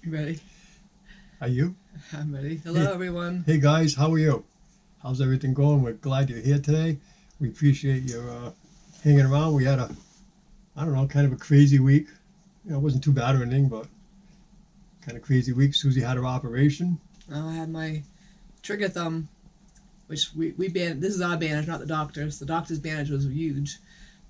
You ready? Are you? I'm ready. Hello, everyone. Hey guys, how are you? How's everything going? We're glad you're here today. We appreciate you hanging around. We had I don't know, kind of a crazy week. It wasn't too bad or anything, but kind of crazy week. Susie had her operation. I had my trigger thumb, which we band. This is our bandage, not the doctor's. The doctor's bandage was huge,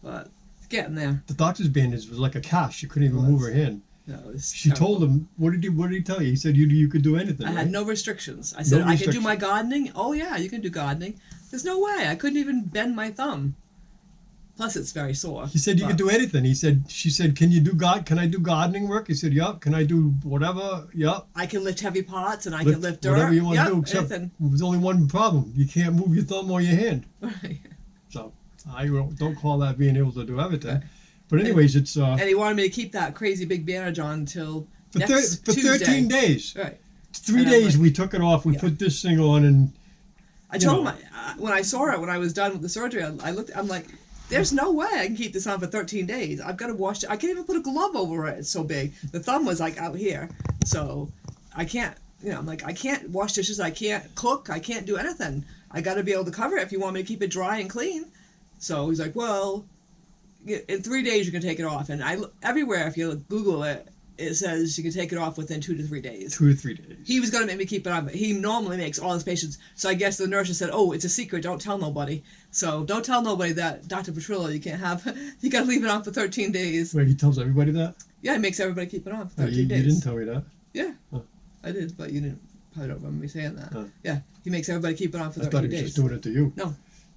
but it's getting there. The doctor's bandage was like a cast. She couldn't even move her hand. No, it was She terrible. told him, what did he tell you? He said you could do anything. I right? had no restrictions. I said No I could do restrictions. my gardening. Oh yeah, you can do gardening. There's no way. I couldn't even bend my thumb. Plus, it's very sore. He said you could do anything. She said, can I do gardening work? He said, yup. Can I do whatever? Yup. I can lift heavy pots and I can lift dirt. Whatever you want to do, Yep, except anything. there's only one problem. You can't move your thumb or your hand. Right. So I don't call that being able to do everything. Right. But anyways, it's And he wanted me to keep that crazy big bandage on until for next 13 Tuesday. days. Right. 3 And I'm days like- we took it off. We Yeah. put this thing on, and I told him when I saw it when I was done with the surgery. I looked. I'm like, there's no way I can keep this on for 13 days. I've got to wash it. I can't even put a glove over it. It's so big. The thumb was like out here, so I can't. I'm like, I can't wash dishes. I can't cook. I can't do anything. I got to be able to cover it if you want me to keep it dry and clean. So he's like, well, in 3 days you can take it off. And everywhere, if you Google it, it says you can take it off within 2 to 3 days. 2 or 3 days. He was going to make me keep it on, but he normally makes all his patients. So I guess the nurses said, oh, it's a secret. Don't tell nobody. So don't tell nobody that Dr. Petrillo, you can't have, you got to leave it on for 13 days. Wait, he tells everybody that? Yeah, he makes everybody keep it on for Oh, 13 you days. didn't tell me that. Yeah, Huh. I did, but you didn't, probably don't remember me saying that. Huh. Yeah, he makes everybody keep it on for I 13 thought he was days. just doing it to you.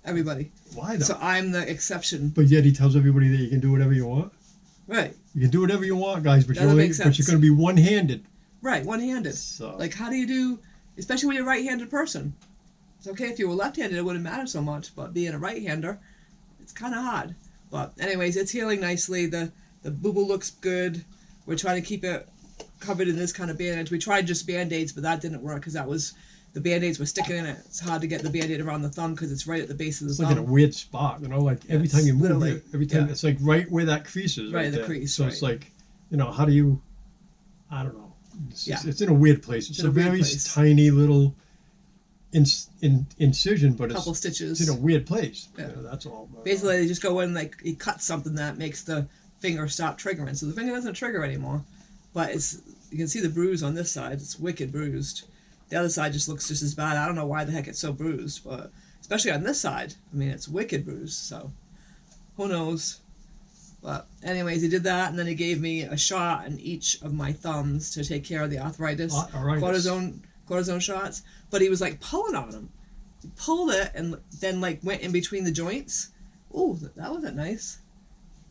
Everybody. Why though? So I'm the exception. But yet he tells everybody that you can do whatever you want. Right, You can do whatever you want, guys, but Doesn't make sense. you're going to be one-handed. right, one-handed. So Like, how do you do, especially when you're a right-handed person? It's okay if you were left-handed, it wouldn't matter so much, but being a right-hander, it's kind of hard. But anyways, it's healing nicely. The boo-boo looks good. We're trying to keep it covered in this kind of bandage. We tried just Band-Aids, but that didn't work because the Band-Aids were sticking in it. It's hard to get the Band-Aid around the thumb because it's right at the base of the it's thumb. like in a weird spot, like every Yes, time you move literally. it, every time Yeah. it's like right where that crease is. Right, the there. crease, So it's right. like, how do you? I don't know. Yeah. It's in a weird place. It's in a a weird very place. tiny little incision, but Couple it's stitches. in a weird place. Yeah. That's all. But, Basically, they just go in like he cuts something that makes the finger stop triggering. So the finger doesn't trigger anymore. But you can see the bruise on this side. It's wicked bruised. The other side just looks just as bad. I don't know why the heck it's so bruised, but especially on this side. I mean, it's wicked bruised. So who knows? But anyways, he did that, and then he gave me a shot in each of my thumbs to take care of the arthritis. Arthritis. Cortisone shots. But he was like pulling on them. He pulled it and then like went in between the joints. Ooh, that wasn't nice.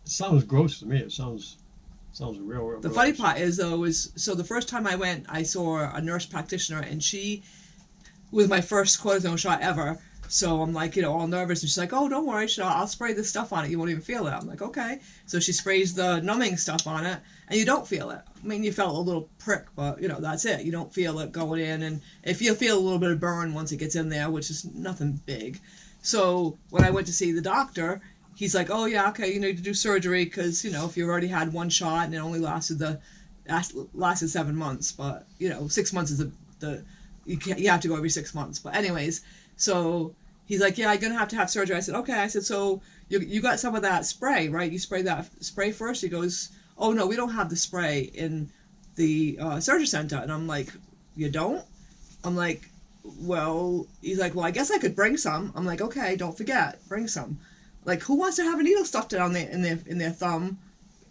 It sounds gross to me. It sounds real. The funny part is so the first time I went, I saw a nurse practitioner, and she was my first cortisone shot ever. So I'm like, all nervous, and she's like, "Oh, don't worry, I'll spray this stuff on it. You won't even feel it." I'm like, "Okay." So she sprays the numbing stuff on it, and you don't feel it. I mean, you felt a little prick, but that's it. You don't feel it going in, and if you feel a little bit of burn once it gets in there, which is nothing big. So when I went to see the doctor, he's like, "Oh yeah, okay, you need to do surgery because if you already had one shot and it only lasted 7 months, but 6 months is you have to go every 6 months." But anyways, so he's like, "Yeah, I'm gonna have to have surgery." I said, "Okay." I said, "So you got some of that spray, right? You spray that spray first?" He goes, "Oh no, we don't have the spray in the surgery center." And I'm like, "You don't?" I'm like, "Well," he's like, "Well, I guess I could bring some." I'm like, "Okay, don't forget, bring some." Like, who wants to have a needle stuck down there in their thumb,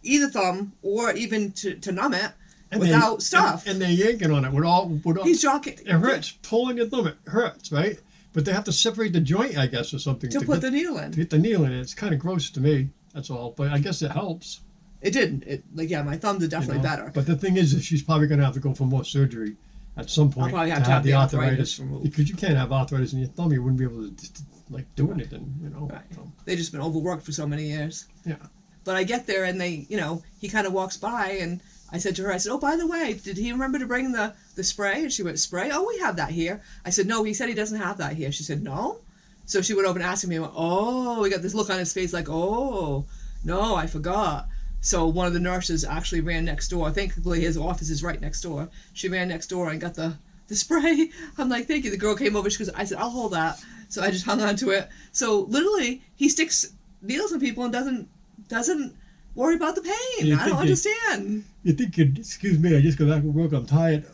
either thumb, or even to numb it without stuff? And they're yanking on it with all. He's jockeying. It hurts. Pulling your thumb, it hurts, right? But they have to separate the joint, I guess, or something To put the needle in. to get the needle in. It's kind of gross to me. That's all. But I guess it helps. It didn't. My thumbs are definitely better. But the thing is, that she's probably going to have to go for more surgery at some point probably have to have the the arthritis removed. because you can't have arthritis in your thumb. You wouldn't be able to do anything. Right. So, They've just been overworked for so many years. yeah. But I get there and he kind of walks by and I said to her, I said, "Oh, by the way, did he remember to bring the spray?" And she went, "Spray? Oh, we have that here." I said, "No, he said he doesn't have that here." She said, "No?" So she went over and asked him, "Oh," he got this look on his face like, "Oh, no, I forgot." So one of the nurses actually ran next door. Thankfully, his office is right next door. She ran next door and got the spray. I'm like, thank you. The girl came over. She goes, I said, I'll hold that. So I just hung on to it. So literally, he sticks needles in people and doesn't worry about the pain. I don't understand. You think you'd, excuse me, I just got back from work, I'm tired.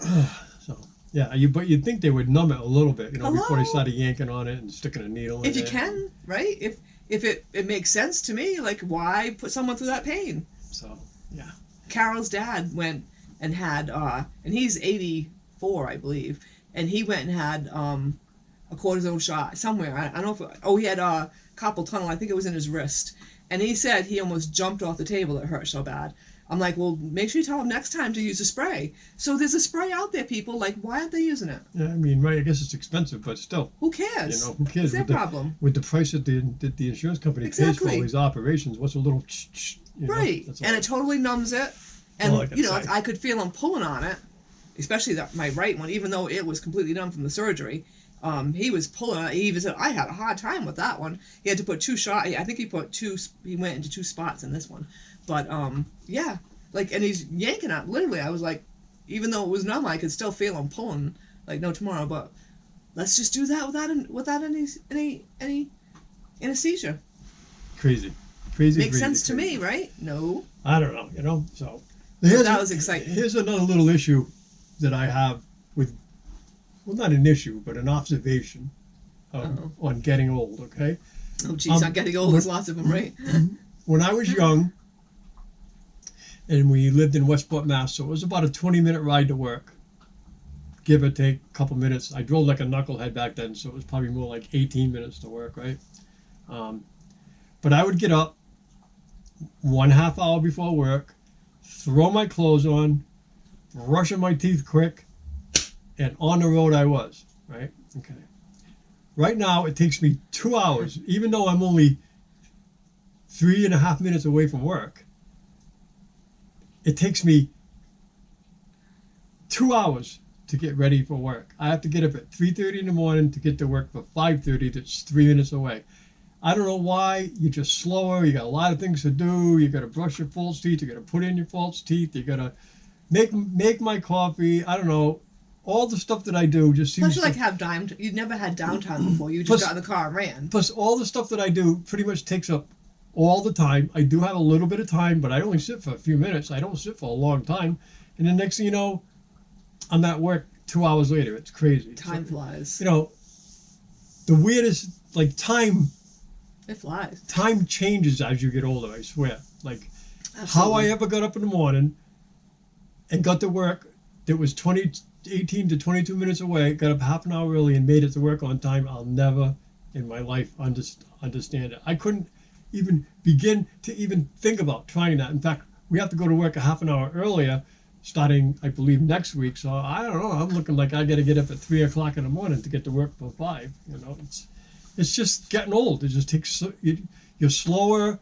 So, yeah, but you'd think they would numb it a little bit, before they started yanking on it and sticking a needle in If it. you can, right? If it makes sense to me, like, why put someone through that pain? So, yeah. Carol's dad went and had, and he's 84, I believe, and he went and had a cortisone shot somewhere. I don't know if, he had carpal tunnel, I think it was in his wrist. And he said he almost jumped off the table, it hurt so bad. I'm like, well, make sure you tell him next time to use a spray. So there's a spray out there, people. Like, why aren't they using it? Yeah, I mean, right, I guess it's expensive, but still. Who cares? Who cares? It's their problem. With the price that the insurance company pays for all these operations, what's a little right. And it totally numbs it. And, I could feel him pulling on it, especially my right one, even though it was completely numb from the surgery. He was pulling it. He even said, I had a hard time with that one. He had to put 2 shots. I think he went into 2 spots in this one. But, yeah. Like, and he's yanking it. Literally, I was like, even though it was numb, I could still feel him pulling like no tomorrow. But let's just do that without any anesthesia. Crazy. Makes sense to me, right? No. I don't know, so. That was exciting. Here's another little issue that I have with, well, not an issue, but an observation on getting old, okay? Oh, geez, on getting old, there's lots of them, right? When I was young, and we lived in Westport, Mass, so it was about a 20-minute ride to work, give or take a couple minutes. I drove like a knucklehead back then, so it was probably more like 18 minutes to work, right? But I would get up 1/2 hour before work, throw my clothes on, brushing my teeth quick, and on the road I was, right? Okay. Right now, it takes me 2 hours, even though I'm only 3.5 minutes away from work. It takes me 2 hours to get ready for work. I have to get up at 3:30 in the morning to get to work for 5:30. That's 3 minutes away. I don't know why. You're just slower. You got a lot of things to do. You got to brush your false teeth. You got to put in your false teeth. You got to make my coffee. I don't know. All the stuff that I do just seems. Plus, you'd never had downtime before. You just got in the car and ran. Plus, all the stuff that I do pretty much takes up all the time. I do have a little bit of time, but I only sit for a few minutes. I don't sit for a long time. And the next thing you know, I'm at work 2 hours later. It's crazy. Time flies. The weirdest, like, time. It flies. Time changes as you get older, I swear. Like, Absolutely. How I ever got up in the morning and got to work that was 18 to 22 minutes away, got up half an hour early and made it to work on time, I'll never in my life understand it. I couldn't even begin to even think about trying that. In fact, we have to go to work a half an hour earlier, starting, I believe, next week. So I don't know. I'm looking like I got to get up at 3 o'clock in the morning to get to work for 5. It's just getting old. It just takes. You're slower.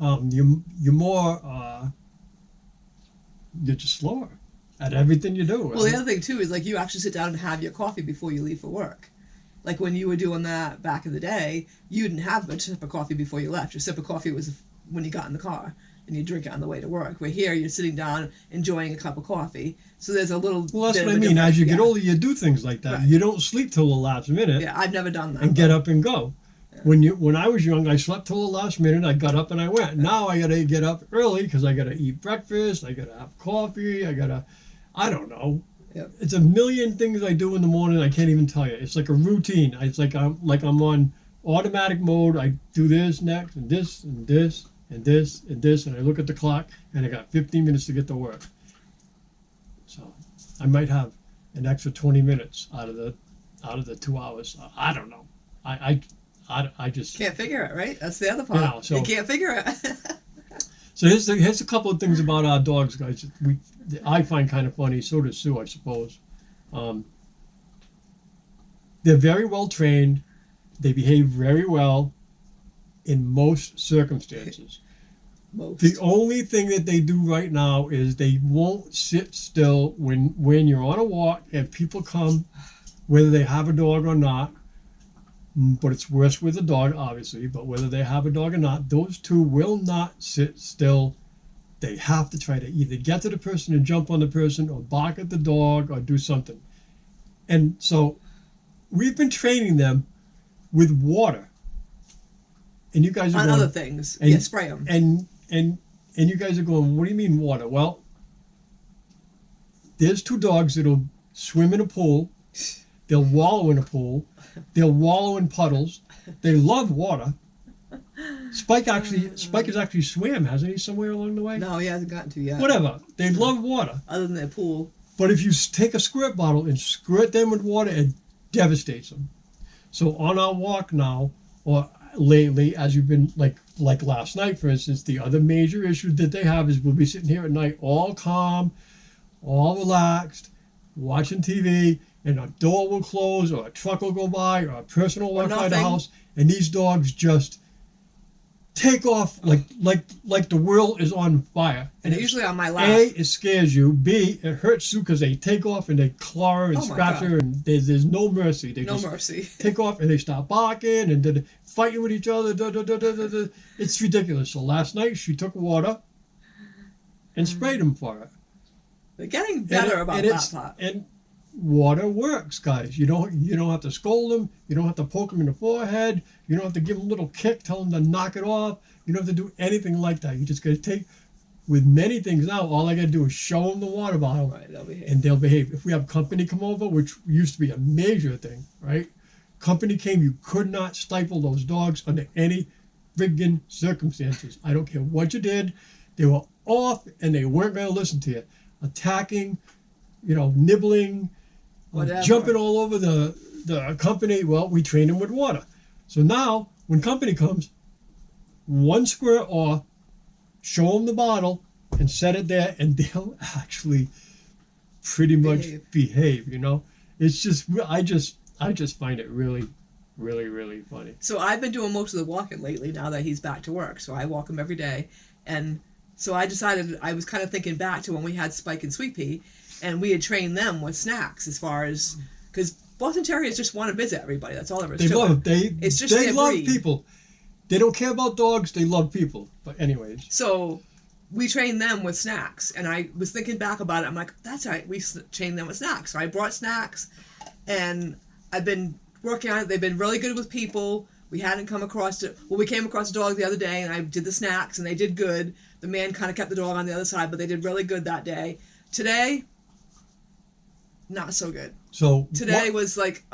You're more. You're just slower at everything you do. Well, the other thing too is like you actually sit down and have your coffee before you leave for work. Like when you were doing that back in the day, you didn't have a sip of coffee before you left. Your sip of coffee was when you got in the car and you drink it on the way to work. Where here you're sitting down enjoying a cup of coffee. So there's a little. Well, that's what I mean. As you get older, you do things like that. Right. You don't sleep till the last minute. Yeah, I've never done that. And get up and go. Yeah. When I was young, I slept till the last minute. I got up and I went. Now I gotta get up early because I gotta eat breakfast. I gotta have coffee. I don't know. Yep. It's a million things I do in the morning. I can't even tell you. It's like a routine. It's like I'm on automatic mode. I do this next and this and this and this and this, and I look at the clock and I got 15 minutes to get to work. So I might have an extra 20 minutes out of the 2 hours. I don't know. I just can't figure it, right? That's the other part. You can't figure it. So here's a couple of things about our dogs, guys. I find kind of funny. So does Sue, I suppose. They're very well trained. They behave very well in most circumstances. The only thing that they do right now is they won't sit still when you're on a walk and people come, whether they have a dog or not. But it's worse with a dog, obviously. But whether they have a dog or not, those two will not sit still they have to try to either get to the person and jump on the person or bark at the dog or do something. And so we've been training them with water. And you guys are On going, other things. and- Yeah, spray them. and you guys are going, what do you mean water? Well, there's 2 dogs that'll swim in a pool. They'll wallow in a pool. They'll wallow in puddles. They love water. Spike has actually swam, hasn't he, somewhere along the way? No, he hasn't gotten to yet. Whatever. They love water. Other than their pool. But if you take a squirt bottle and squirt them with water, it devastates them. So on our walk now, or lately, as you've been like last night, for instance, the other major issue that they have is we'll be sitting here at night all calm, all relaxed, watching TV, and a door will close or a truck will go by or a person will walk by the nothing. house, and these dogs just take off like the world is on fire. And they're usually on my lap. A, it scares you. B, it hurts Sue because they take off and they claw her and Oh my scratch God. her, and there's no mercy. They No just mercy. take off and they start barking and then fighting with each other. It's ridiculous. So last night she took water and sprayed him for it. They're getting better about that part. And water works, guys. You don't have to scold them. You don't have to poke them in the forehead. You don't have to give them a little kick, tell them to knock it off. You don't have to do anything like that. You just got to take, with many things now, all I got to do is show them the water bottle, Right, they'll behave. and they'll behave. If we have company come over, which used to be a major thing, right? Company came, you could not stifle those dogs under any friggin' circumstances. I don't care what you did. They were off, and they weren't going to listen to you. Attacking, nibbling, Whatever. jumping all over the company. Well, we train them with water. So now, when company comes, one squirt off, show them the bottle, and set it there, and they'll actually pretty much behave. It's just, I just find it really, really, really funny. So I've been doing most of the walking lately now that he's back to work. So I walk him every day. And so I decided, I was kind of thinking back to when we had Spike and Sweet Pea, and we had trained them with snacks as far as, because Boston Terriers just want to visit everybody. That's all there is They to love it. it. It's just They their love breed. people. They don't care about dogs. They love people. But anyways. So we trained them with snacks, and I was thinking back about it. I'm like, that's right, we trained them with snacks. So I brought snacks, and I've been working on it. They've been really good with people. We hadn't come across it. Well, we came across a dog the other day, and I did the snacks, and they did good. The man kind of kept the dog on the other side, but they did really good that day. Today, not so good. So Today was like,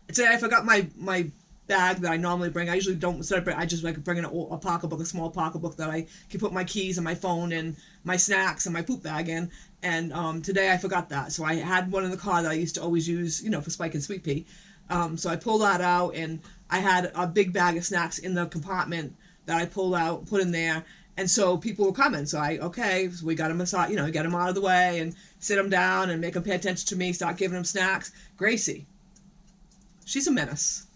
today I forgot my bag that I normally bring. I usually don't, instead of I just like bring in a pocketbook, a small pocketbook that I can put my keys and my phone and my snacks and my poop bag in. And today I forgot that. So I had one in the car that I used to always use, for Spike and Sweet Pea. So I pulled that out, and I had a big bag of snacks in the compartment that I pulled out, put in there. And so people were coming. So so we got them aside, get them out of the way and sit them down and make them pay attention to me, start giving them snacks. Gracie, she's a menace.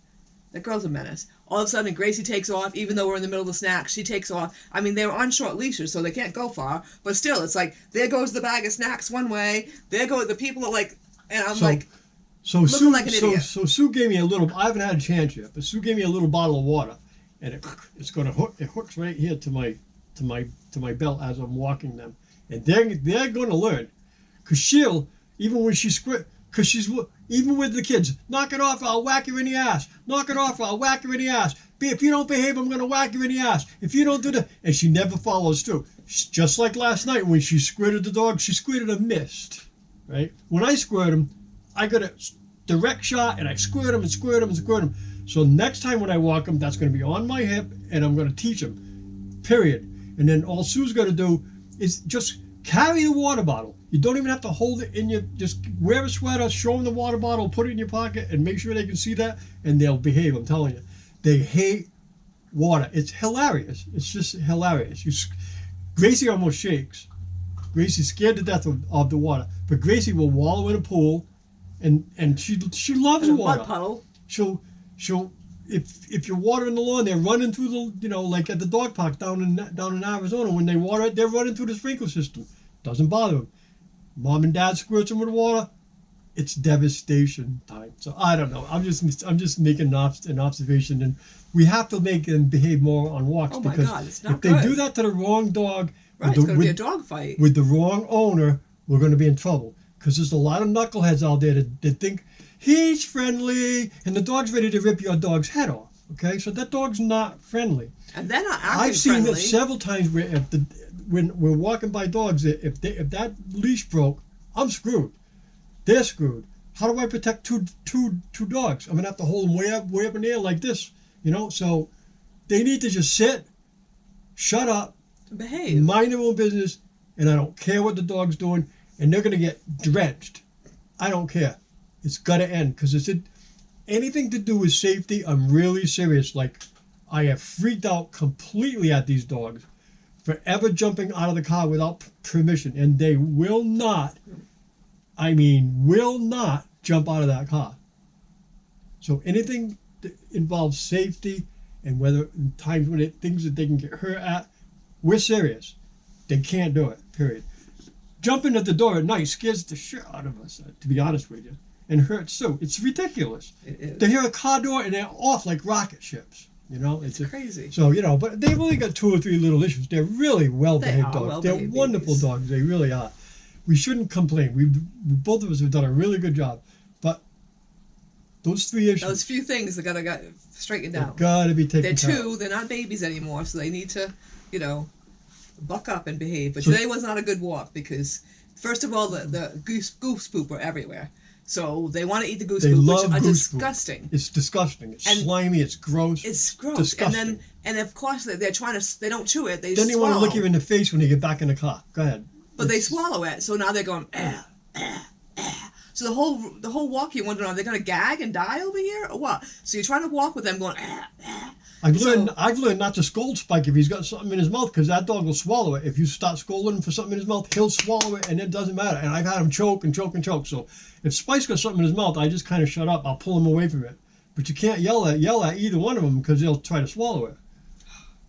That girl's a menace. All of a sudden, Gracie takes off, even though we're in the middle of the snacks. She takes off. I mean, they're on short leashes, so they can't go far. But still, it's like, there goes the bag of snacks one way. There go the people are like, and I'm like, So looking Sue, like an idiot. so Sue gave me a little. I haven't had a chance yet, but Sue gave me a little bottle of water, and it's going to hook. It hooks right here to my belt as I'm walking them, and they're going to learn, cause she'll even when she's even with the kids, knock it off, I'll whack you in the ass. Knock it off, I'll whack you in the ass. If you don't behave, I'm going to whack you in the ass. If you don't do that, and she never follows through. Just like last night when she squirted the dog, she squirted a mist, right? When I squirt him, I got a direct shot, and I squirt him and squirt him and squirt him. So next time when I walk him, that's going to be on my hip, and I'm going to teach him, period. And then all Sue's got to do is just carry the water bottle. You don't even have to hold it in your, just wear a sweater, show them the water bottle, put it in your pocket, and make sure they can see that, and they'll behave, I'm telling you. They hate water. It's hilarious. It's just hilarious. Gracie almost shakes. Gracie's scared to death of the water. But Gracie will wallow in a pool, and she loves in a water. mud puddle. She'll if you're watering the lawn, they're running through the like at the dog park down in Arizona, when they water it, they're running through the sprinkler system. Doesn't bother them. Mom and dad squirts them with water. It's devastation time. So I don't know. I'm just making an observation, and we have to make them behave more on walks, Oh my because God, it's not if they good. do that to the wrong dog, Right, With it's the- going to be a with- dog fight. With the wrong owner, we're going to be in trouble. Because there's a lot of knuckleheads out there that think he's friendly and the dog's ready to rip your dog's head off. Okay, so that dog's not friendly. And they're not acting I've seen friendly. it several times where when we're walking by dogs, if that leash broke, I'm screwed. They're screwed. How do I protect two dogs? I'm gonna have to hold them way up in the air like this, So they need to just sit, shut up, Behave. mind their own business, and I don't care what the dog's doing, and they're gonna get drenched. I don't care. It's gotta end because anything to do with safety. I'm really serious. Like, I have freaked out completely at these dogs for ever jumping out of the car without permission, and they will not. Will not jump out of that car. So anything that involves safety and whether in times when things that they can get hurt at, we're serious. They can't do it. Period. Jumping at the door at night scares the shit out of us, to be honest with you, and hurts too. It's ridiculous. It is. They hear a car door and they're off like rocket ships. It's crazy. So but they've only got 2 or 3 little issues. They're really well-behaved are dogs. well-behaved They're wonderful babies. dogs. They really are. We shouldn't complain. Both of us have done a really good job. But those 3 issues Those few things that gotta get straightened out. got to be taken They're care of. 2. They're not babies anymore, so they need to, buck up and behave. But So- today was not a good walk because, first of all, the goose poop are everywhere. So they want to eat the goose They poop, love which are goose poop. disgusting. It's disgusting. It's And- slimy. It's gross. It's gross. Disgusting. And of course they're trying to. They don't chew it. They Then they swallow. want to look you in the face when they get back in the car. Go ahead. But they It's- swallow it, so now they're going. So the whole walk you're wondering, are they gonna gag and die over here or what? So you're trying to walk with them going. I've So- learned not to scold Spike if he's got something in his mouth because that dog will swallow it. If you start scolding him for something in his mouth, he'll swallow it and it doesn't matter. And I've had him choke and choke and choke. So if Spike's got something in his mouth, I just kind of shut up. I'll pull him away from it. But you can't yell at either one of them because they'll try to swallow it.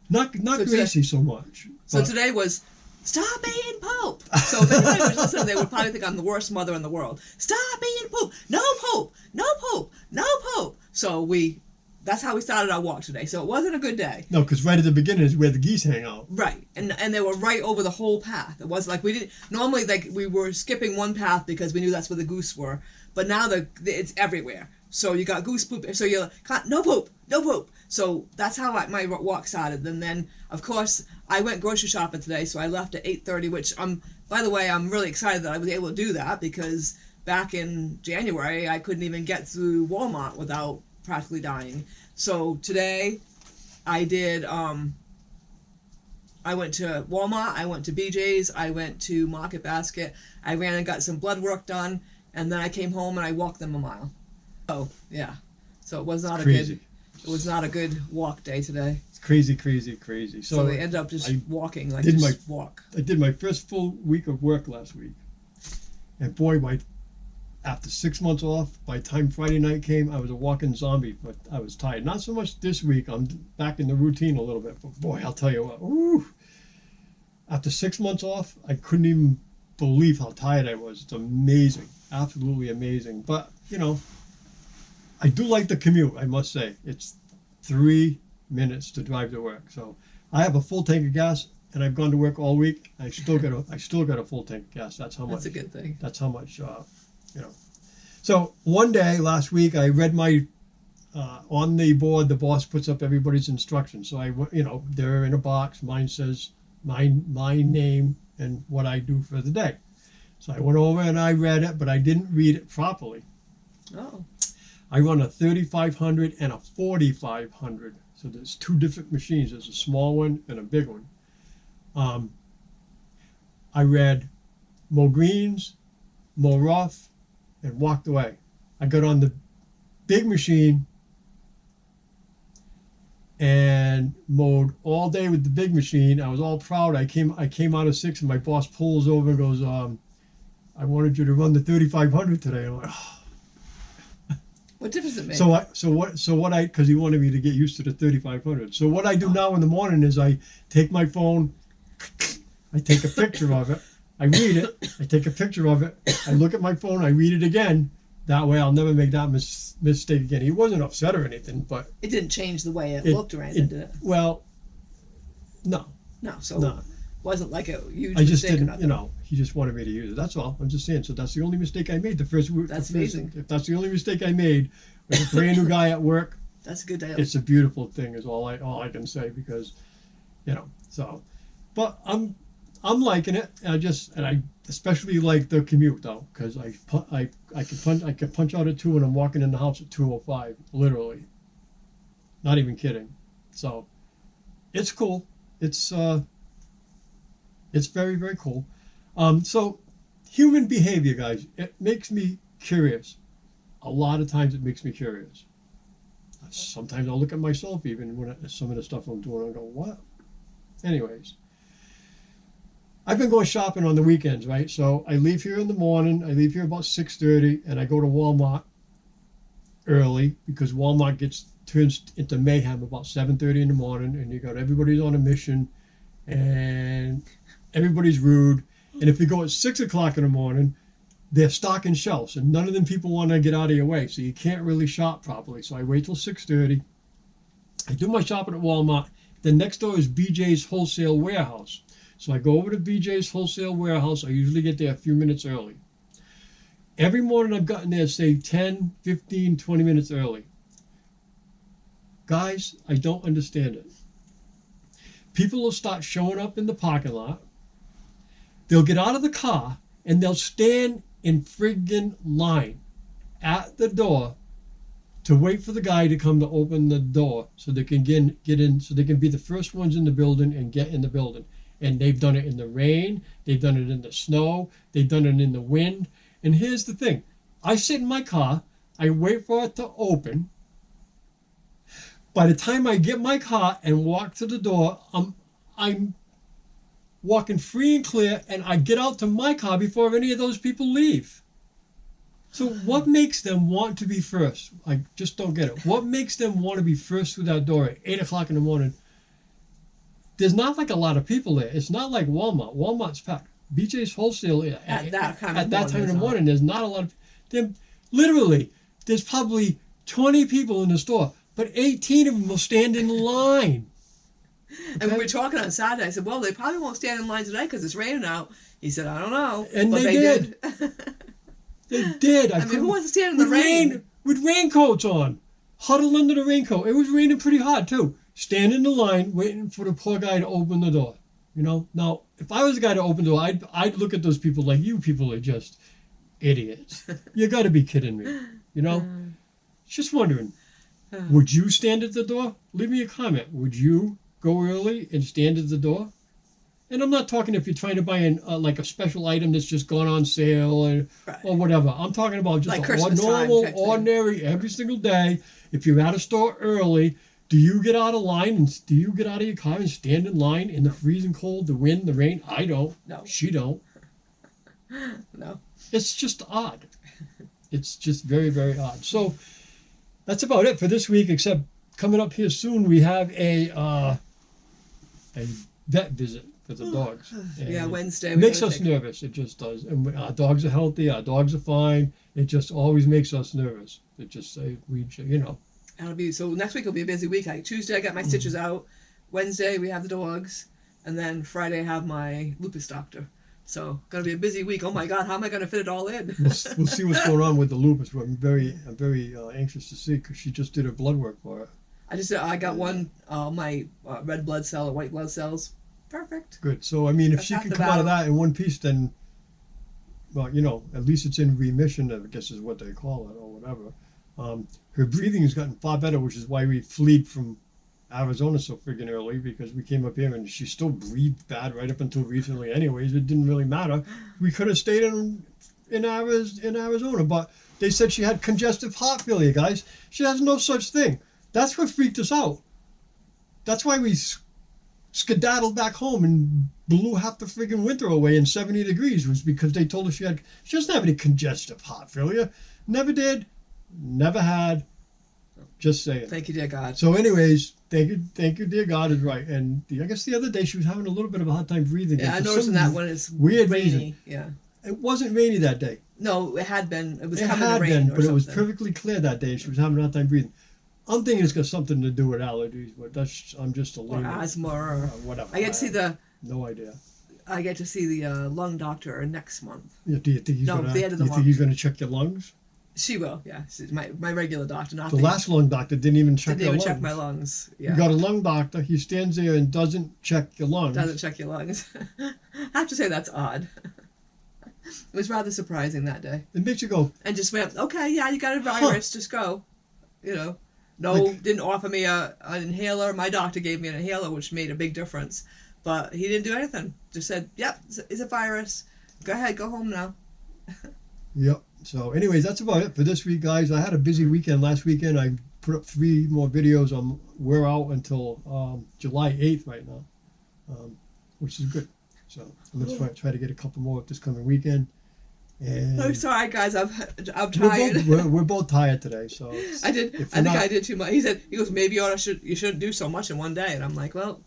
Not So Gracie so much. So but today was stop eating poop. So if anybody was listening, they would probably think I'm the worst mother in the world. Stop eating poop. No poop. No poop. No poop. So that's how we started our walk today. So it wasn't a good day. no, because right at the beginning is where the geese hang out. Right. And they were right over the whole path. It was like we didn't normally we were skipping one path because we knew that's where the goose were. But now it's everywhere. So you got goose poop. So you're like, no poop. No poop. So that's how my walk started. And then, of course, I went grocery shopping today. So I left at 8:30, which by the way, I'm really excited that I was able to do that because back in January, I couldn't even get through Walmart without practically dying. So today I did, I went to Walmart, I went to BJ's, I went to Market Basket, I ran and got some blood work done, and then I came home and I walked them a mile. Oh, yeah. So it was not Crazy. it was not a good walk day today. It's crazy, crazy, crazy. So they ended up just I walking, like did just walk. I did my first full week of work last week. And boy, after 6 months off, by the time Friday night came, I was a walking zombie, but I was tired. Not so much this week. I'm back in the routine a little bit, but boy, I'll tell you what. Woo, after 6 months off, I couldn't even believe how tired I was. It's amazing. Absolutely amazing. But, I do like the commute, I must say. It's 3 minutes to drive to work. So I have a full tank of gas, and I've gone to work all week. I still got a full tank of gas. That's how much. That's a good thing. That's how much. So one day last week, I read my on the board. The boss puts up everybody's instructions. So they're in a box. Mine says my name and what I do for the day. So I went over and I read it, but I didn't read it properly. Oh. I run a 3500 and a 4500. So there's 2 different machines. There's a small one and a big one. I read mow greens, mow rough, and walked away. I got on the big machine and mowed all day with the big machine. I was all proud. I came out of 6 and my boss pulls over and goes, I wanted you to run the 3500 today. I'm like, oh. What difference does it make? Because he wanted me to get used to the 3500. So what I do now in the morning is I take my phone, I take a picture of it, I read it, I take a picture of it, I look at my phone, I read it again. That way I'll never make that mistake again. He wasn't upset or anything, but it didn't change the way it looked or anything, did it? well, no. No. So No. wasn't like a huge I just mistake or didn't, nothing. he just wanted me to use it. That's all. I'm just saying. So that's the only mistake I made. That's amazing. If that's the only mistake I made with a brand new guy at work, That's a good deal. it's a beautiful thing. Is all I can say because, so, but I'm liking it. And I especially like the commute though because I can punch out at 2 and I'm walking in the house at 2:05 literally. Not even kidding. So, it's cool. It's very, very cool. So, human behavior, guys, it makes me curious. A lot of times it makes me curious. Sometimes I'll look at myself even when some of the stuff I'm doing, I go, what? Anyways, I've been going shopping on the weekends, right? So I leave here in the morning. I leave here about 6:30, and I go to Walmart early because Walmart turns into mayhem about 7:30 in the morning, and you got everybody's on a mission, and everybody's rude. And if you go at 6 o'clock in the morning, they're stocking shelves, and none of them people want to get out of your way, so you can't really shop properly. So I wait till 6:30. I do my shopping at Walmart. Then next door is BJ's Wholesale Warehouse. So I go over to BJ's Wholesale Warehouse. I usually get there a few minutes early. Every morning I've gotten there, say 10, 15, 20 minutes early. Guys, I don't understand it. People will start showing up in the parking lot. They'll get out of the car and they'll stand in friggin' line at the door to wait for the guy to come to open the door so they can get in, so they can be the first ones in the building and get in the building. And they've done it in the rain, they've done it in the snow, they've done it in the wind. And here's the thing. I sit in my car, I wait for it to open. By the time I get my car and walk to the door, I'm walking free and clear, and I get out to my car before any of those people leave. So what makes them want to be first? I just don't get it. What makes them want to be first through that door at 8 o'clock in the morning? There's not like a lot of people there. It's not like Walmart. Walmart's packed. BJ's Wholesale At that time in the morning, there's not a lot of. Literally, there's probably 20 people in the store, but 18 of them will stand in line. And we were talking on Saturday. I said, well, they probably won't stand in line today because it's raining out. He said, I don't know. And but they did. They did. I mean, who wants to stand in the rain? With raincoats on. Huddled under the raincoat. It was raining pretty hard, too. Stand in the line, waiting for the poor guy to open the door. Now, if I was the guy to open the door, I'd look at those people like, you people are just idiots. You got to be kidding me. Just wondering, would you stand at the door? Leave me a comment. Would you go early and stand at the door? And I'm not talking if you're trying to buy like a special item that's just gone on sale or whatever. I'm talking about just like a normal, ordinary, every single day. If you're at a store early, do you get out of line and do you get out of your car and stand in line in the freezing cold, the wind, the rain? I don't. No. She don't. No. It's just odd. It's just very, very odd. So that's about it for this week, except coming up here soon we have a vet visit for the dogs. Yeah, Wednesday. It makes us nervous. It just does. And our dogs are healthy. Our dogs are fine. It just always makes us nervous. It just That'll be so. Next week will be a busy week. Like Tuesday, I got my stitches out. Wednesday we have the dogs, and then Friday I have my lupus doctor. So gonna be a busy week. Oh my God, how am I gonna fit it all in? We'll see what's going on with the lupus. I'm very anxious to see because she just did her blood work for it. I got one my red blood cell or white blood cells. Perfect. Good. So I mean, if she can come out of that in one piece, then at least it's in remission. I guess is what they call it or whatever. Her breathing has gotten far better, which is why we fled from Arizona so friggin' early because we came up here and she still breathed bad right up until recently. Anyways, it didn't really matter. We could have stayed in Arizona, but they said she had congestive heart failure, guys. She has no such thing. That's what freaked us out. That's why we skedaddled back home and blew half the friggin' winter away in 70 degrees was because they told us she doesn't have any congestive heart failure. Never did. Never had. Just saying. Thank you, dear God. So anyways, thank you, dear God is right. And I guess the other day she was having a little bit of a hard time breathing. Yeah, I noticed that when it's weird rainy. Reason. Yeah. It wasn't rainy that day. No, it had been. It was it coming had to rain been, or but something. it was perfectly clear that day. She was having a hard time breathing. I'm thinking it's got something to do with allergies, but I'm just a or layman. asthma or whatever. I get to see the no idea. I get to see the lung doctor next month. Yeah, do you think he's No, gonna? the end of Do the you think month. he's gonna check your lungs? She will, yeah. She's my regular doctor, not The last lung doctor didn't even check didn't your even lungs. check my lungs. You Yeah, got a lung doctor. He stands there and doesn't check your lungs. doesn't check your lungs. I have to say that's odd. It was rather surprising that day, It makes you go, and just went, okay, yeah, you got a virus, just go. You know, no, didn't offer me an inhaler. My doctor gave me an inhaler, which made a big difference, but he didn't do anything. Just said, yep, it's a virus. Go ahead, go home now. yep. So, anyways, that's about it for this week, guys. I had a busy weekend last weekend. I put up 3 more videos. We're out until July 8th right now, which is good. So, I'm gonna try to get a couple more this coming weekend. And I'm sorry, guys. I'm we're tired. we're both tired today. So I think I did too much. He goes, maybe you shouldn't do so much in one day, and I'm like, well,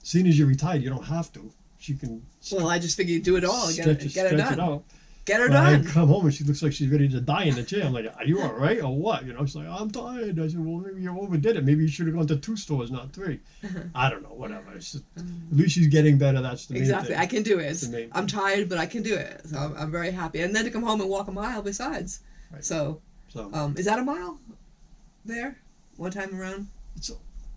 seeing as you're retired, you don't have to. You can. well, I just figured do it all, and get it stretch done. it out. Get her Well, I done. come home and she looks like she's ready to die in the chair. I'm like, are you all right or what? You know, she's like, I'm tired. I said, well, maybe you overdid it. Maybe you should have gone to 2 stores, not 3. I don't know, whatever. It's just, at least she's getting better. That's the main Exactly. thing. I can do it. That's the main I'm thing. tired, but I can do it. So I'm very happy. And then to come home and walk a mile besides. Right. So, So, is that a mile there? One time around?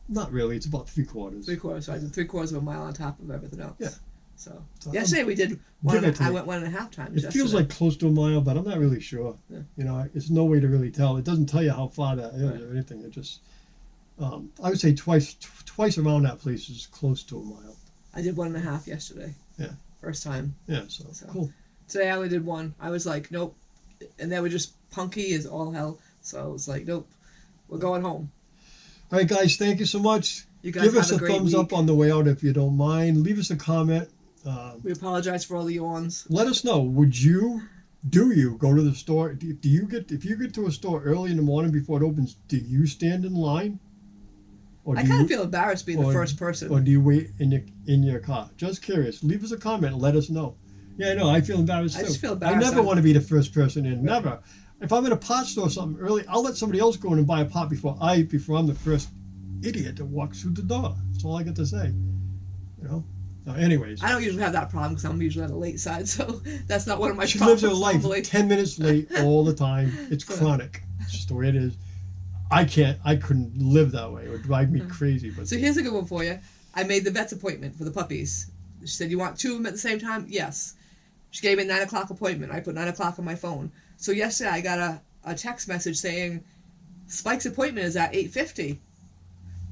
not really. It's about 3/4. 3/4. So I did 3/4 of a mile on top of everything else. Yeah. So So yesterday we did give it to I me. went 1.5 times. It feels yesterday. like close to a mile, but I'm not really sure. Yeah. You know, it's no way to really tell. It doesn't tell you how far that is Right. or anything. It just, I would say twice around that place is close to a mile. I did 1.5 yesterday. Yeah. First time. Yeah, so cool. Today I only did 1. I was like, nope. And they were just punky as all hell. So I was like, nope. We're going home. All right, guys, thank you so much. You guys Give have us a a great thumbs week. up on the way out if you don't mind. Leave us a comment. We apologize for all the yawns. Let us know. Do you go to the store? Do you if you get to a store early in the morning before it opens? Do you stand in line? Or I do kind you, of feel embarrassed being the first person. Or do you wait in your car? Just curious. Leave us a comment and let us know. Yeah, I know. I feel embarrassed too. I just feel I embarrassed. never want to be the first person in. Never. If I'm in a pot store or something early, I'll let somebody else go in and buy a pot before I'm the first idiot that walks through the door. That's all I got to say. You know. Anyways, I don't usually have that problem because I'm usually on the late side, so that's not one of my she problems. lives her life normally. 10 minutes late all the time. It's So- chronic. It's just the way it is. I couldn't live that way. It would drive me crazy. But So here's a good one for you. I made the vet's appointment for the puppies. She said, you want 2 of them at the same time? Yes. She gave me a 9 o'clock appointment. I put 9 o'clock on my phone. So yesterday I got a text message saying, Spike's appointment is at 8:50.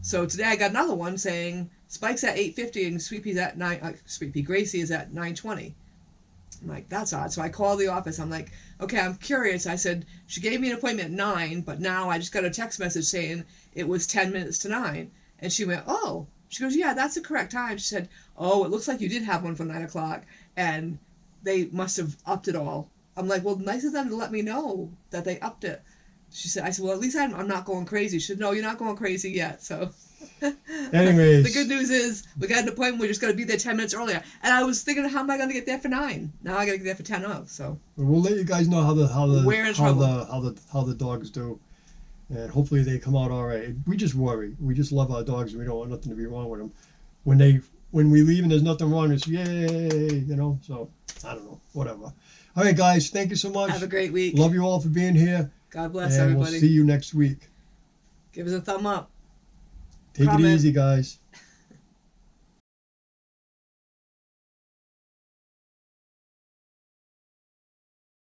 So today I got another one saying, Spike's at 8:50 and Sweet Pea's at 9, Sweet Pea Gracie is at 9:20. I'm like, that's odd. So I called the office. I'm like, okay, I'm curious. I said, she gave me an appointment at 9, but now I just got a text message saying it was 10 minutes to 9. And she went, oh. She goes, yeah, that's the correct time. She said, oh, it looks like you did have one for 9 o'clock. And they must have upped it all. I'm like, well, nice of them to let me know that they upped it. I said, well, at least I'm not going crazy. She said, no, you're not going crazy yet. So anyways, the good news is we got an appointment. We just got to be there 10 minutes earlier. And I was thinking, how am I going to get there for 9? Now I got to get there for 10 of. So we'll let you guys know how We're in trouble. the dogs do, and hopefully they come out all right. We just worry. We just love our dogs, and we don't want nothing to be wrong with them. When we leave and there's nothing wrong, it's yay, you know. So I don't know, whatever. All right, guys, thank you so much. have a great week. Love you all for being here, God bless and everybody. we'll see you next week. Give us a thumb up. Take Comment. it easy, guys.